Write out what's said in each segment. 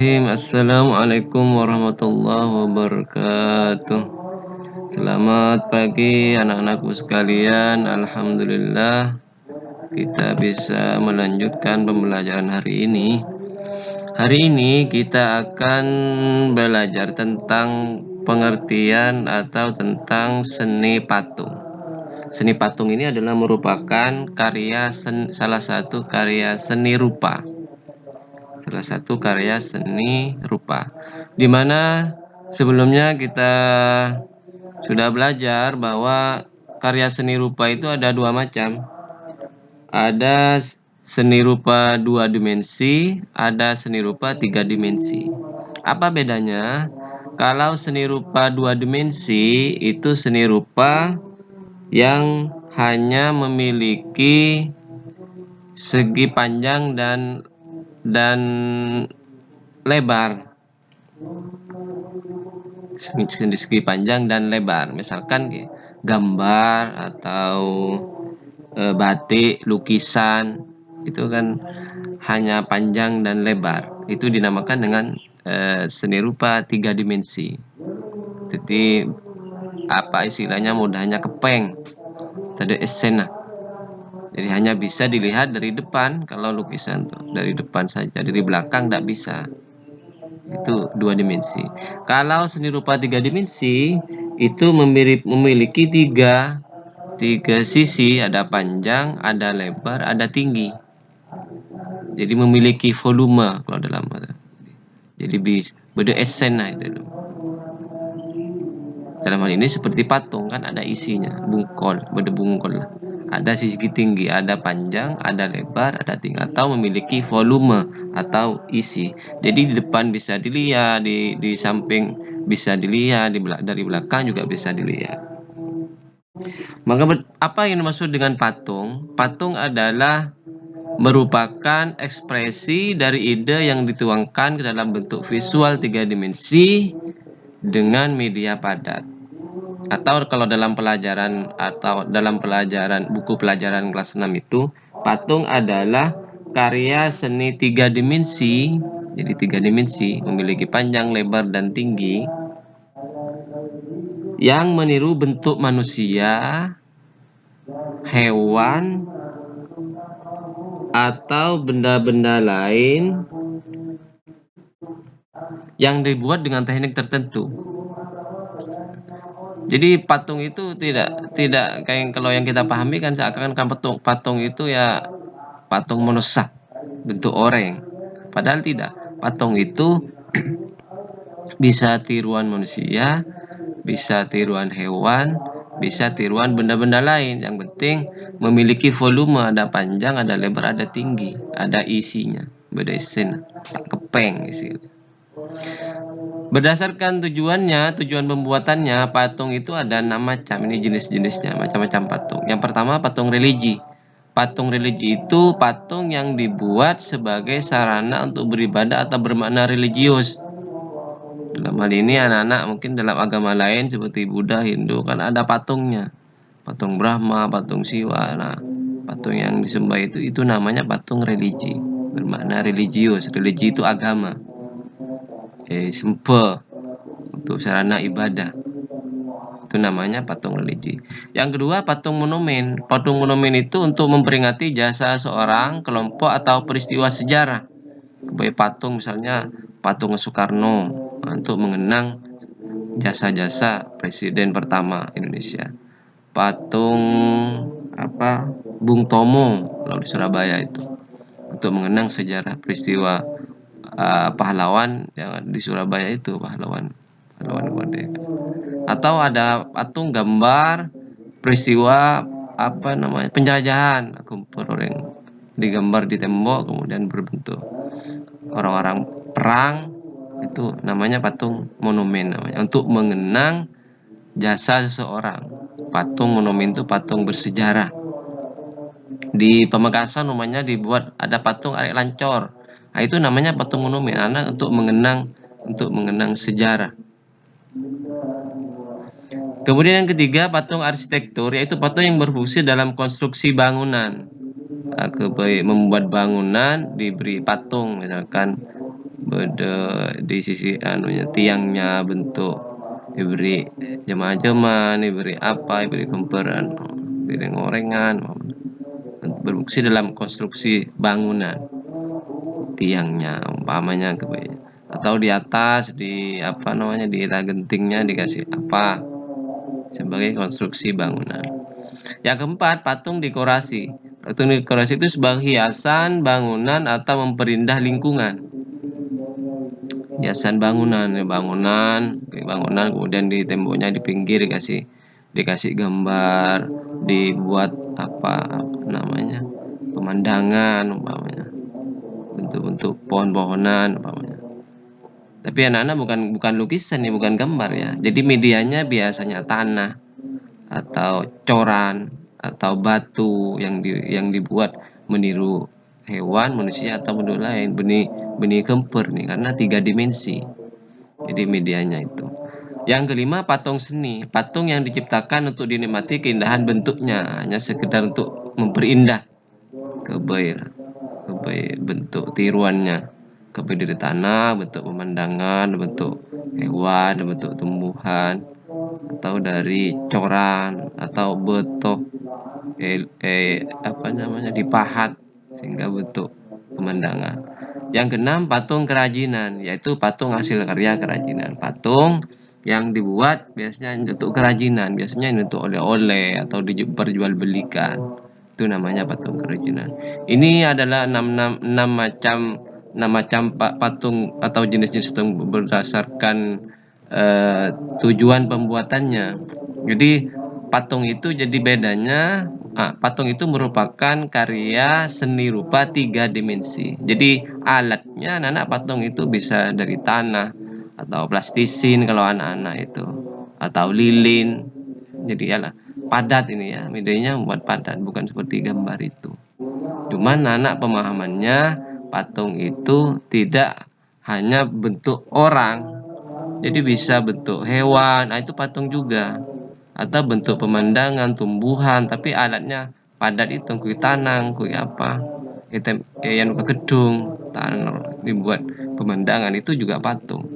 Assalamualaikum warahmatullahi wabarakatuh. Selamat pagi anak-anakku sekalian. Alhamdulillah kita bisa melanjutkan pembelajaran hari ini. Hari ini kita akan belajar tentang pengertian atau tentang seni patung. Seni patung ini adalah merupakan salah satu karya seni rupa. Salah satu karya seni rupa, di mana sebelumnya kita sudah belajar bahwa karya seni rupa itu ada dua macam. Ada seni rupa 2 dimensi, ada seni rupa 3 dimensi. Apa bedanya? Kalau seni rupa 2 dimensi itu seni rupa yang hanya memiliki segi panjang dan lebar, segi panjang dan lebar. Misalkan gambar atau batik, lukisan itu kan hanya panjang dan lebar. Itu dinamakan dengan seni rupa 3 dimensi. Jadi apa istilahnya, mudahnya kepeng, tadi esena. Jadi hanya bisa dilihat dari depan kalau lukisan tuh, dari depan saja, dari belakang tidak bisa. Itu 2 dimensi. Kalau seni rupa 3 dimensi itu memiliki tiga sisi, ada panjang, ada lebar, ada tinggi. Jadi memiliki volume kalau dalam, jadi beda esen lah itu. Dalam hal ini seperti patung kan ada isinya, beda bungkol lah. Ada sisi tinggi, ada panjang, ada lebar, ada tinggi, atau memiliki volume atau isi. Jadi di depan bisa dilihat, di samping bisa dilihat, dari belakang juga bisa dilihat. Maka apa yang dimaksud dengan patung? Patung adalah merupakan ekspresi dari ide yang dituangkan ke dalam bentuk visual 3 dimensi dengan media padat. Atau kalau dalam pelajaran buku pelajaran kelas 6 itu, patung adalah karya seni 3 dimensi. Jadi 3 dimensi, memiliki panjang, lebar, dan tinggi, yang meniru bentuk manusia, hewan, atau benda-benda lain yang dibuat dengan teknik tertentu. Jadi patung itu tidak kayak kalau yang kita pahami kan seakan-akan patung itu ya patung manusia bentuk orang. Padahal tidak. Patung itu bisa tiruan manusia, bisa tiruan hewan, bisa tiruan benda-benda lain. Yang penting memiliki volume, ada panjang, ada lebar, ada tinggi, ada isinya. Beda isen, tak kepeng isi. Berdasarkan tujuan pembuatannya, patung itu ada 6 macam. Ini jenis-jenisnya, macam-macam patung. Yang pertama, patung religi. Patung religi itu patung yang dibuat sebagai sarana untuk beribadah atau bermakna religius. Dalam hal ini anak-anak mungkin dalam agama lain seperti Buddha, Hindu kan ada patungnya. Patung Brahma, patung Siwa. Nah, patung yang disembah itu namanya patung religi, bermakna religius. Religi itu agama. Sembah untuk sarana ibadah, itu namanya patung religi. Yang kedua, patung monumen. Patung monumen itu untuk memperingati jasa seorang, kelompok, atau peristiwa sejarah. Sebagai patung misalnya patung Soekarno, untuk mengenang jasa-jasa presiden pertama Indonesia. Patung Bung Tomo kalau di Surabaya itu untuk mengenang sejarah peristiwa pahlawan yang di Surabaya itu, pahlawan merdeka. Atau ada patung gambar peristiwa penjajahan, orang digambar di tembok kemudian berbentuk orang-orang perang, itu namanya patung monumen namanya, untuk mengenang jasa seseorang. Patung monumen itu patung bersejarah. Di Pamekasan namanya dibuat ada patung Arek Lancor. Nah, itu namanya patung monumen, anak untuk mengenang sejarah. Kemudian yang ketiga, patung arsitektur, yaitu patung yang berfungsi dalam konstruksi bangunan. Membuat bangunan diberi patung, misalkan di sisi tiangnya bentuk diberi jema-jema, diberi apa, diberi gemperan, diberi ngorengan, berfungsi dalam konstruksi bangunan tiangnya umpamanya atau di atas di gentingnya dikasih apa sebagai konstruksi bangunan. Yang keempat, patung dekorasi. Patung dekorasi itu sebagai hiasan bangunan atau memperindah lingkungan. Hiasan bangunan kemudian di temboknya di pinggir dikasih gambar, dibuat pemandangan umpamanya, bentuk-bentuk pohon-pohonan umpamanya. Tapi anak-anak bukan lukisan ya, bukan gambar ya. Jadi medianya biasanya tanah atau coran atau batu yang dibuat meniru hewan, manusia atau bentuk lain, benih kemper nih karena 3 dimensi. Jadi medianya itu. Yang kelima, patung seni. Patung yang diciptakan untuk dinikmati keindahan bentuknya, hanya sekedar untuk memperindah kebaik bentuk tiruannya, kebaik dari tanah, bentuk pemandangan, bentuk hewan, bentuk tumbuhan, atau dari coran atau betok dipahat sehingga bentuk pemandangan. Yang keenam, patung kerajinan, yaitu patung hasil karya kerajinan. Patung yang dibuat biasanya untuk kerajinan, biasanya untuk oleh-oleh atau diperjualbelikan. Itu namanya patung kerajinan. Ini adalah 6 macam patung atau jenis-jenis patung berdasarkan tujuan pembuatannya. Jadi patung itu patung itu merupakan karya seni rupa 3 dimensi. Jadi alatnya anak-anak patung itu bisa dari tanah atau plastisin kalau anak-anak itu, atau lilin. Jadi padat ini ya, medianya buat padat, bukan seperti gambar itu. Cuman anak pemahamannya patung itu tidak hanya bentuk orang, jadi bisa bentuk hewan, itu patung juga. Atau bentuk pemandangan, tumbuhan, tapi alatnya padat itu, kui tanang, kui apa, yang ke gedung, tanah, dibuat pemandangan, itu juga patung.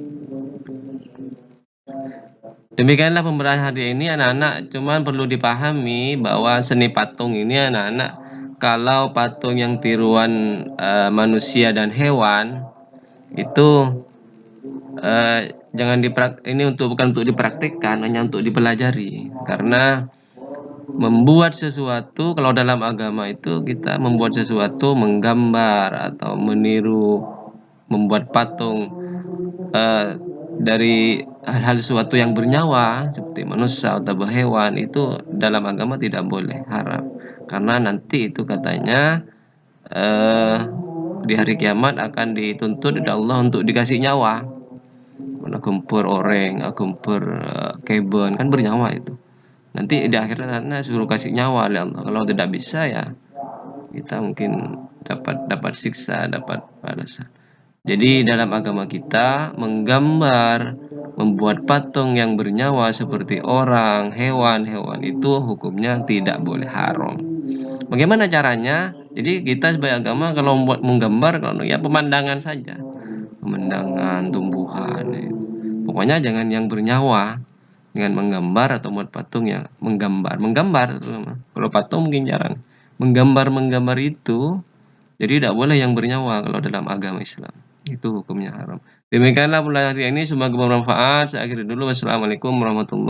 Demikianlah pembelajaran hari ini anak-anak, cuman perlu dipahami bahwa seni patung ini anak-anak, kalau patung yang tiruan manusia dan hewan itu bukan untuk dipraktikkan, hanya untuk dipelajari. Karena membuat sesuatu, kalau dalam agama itu kita membuat sesuatu, menggambar atau meniru, membuat patung dari hal-hal sesuatu yang bernyawa seperti manusia atau hewan, itu dalam agama tidak boleh, haram. Karena nanti itu katanya di hari kiamat akan dituntut oleh Allah untuk dikasih nyawa. Gempur oreng, gempur keben, kan bernyawa itu. Nanti di akhirat sana suruh kasih nyawa oleh Allah. Kalau tidak bisa ya kita mungkin dapat siksa, dapat balasan. Jadi dalam agama kita menggambar, membuat patung yang bernyawa seperti orang, hewan itu hukumnya tidak boleh, haram. Bagaimana caranya? Jadi kita sebagai agama kalau menggambar, kalau ya pemandangan saja, pemandangan tumbuhan. Pokoknya jangan yang bernyawa. Dengan menggambar atau membuat patung yang menggambar. Kalau patung mungkin jarang. Menggambar itu, jadi tidak boleh yang bernyawa kalau dalam agama Islam. Itu hukumnya haram. Demikianlah pembelajaran hari ini, semoga bermanfaat. Saya akhiri dulu. Wassalamualaikum warahmatullahi wabarakatuh.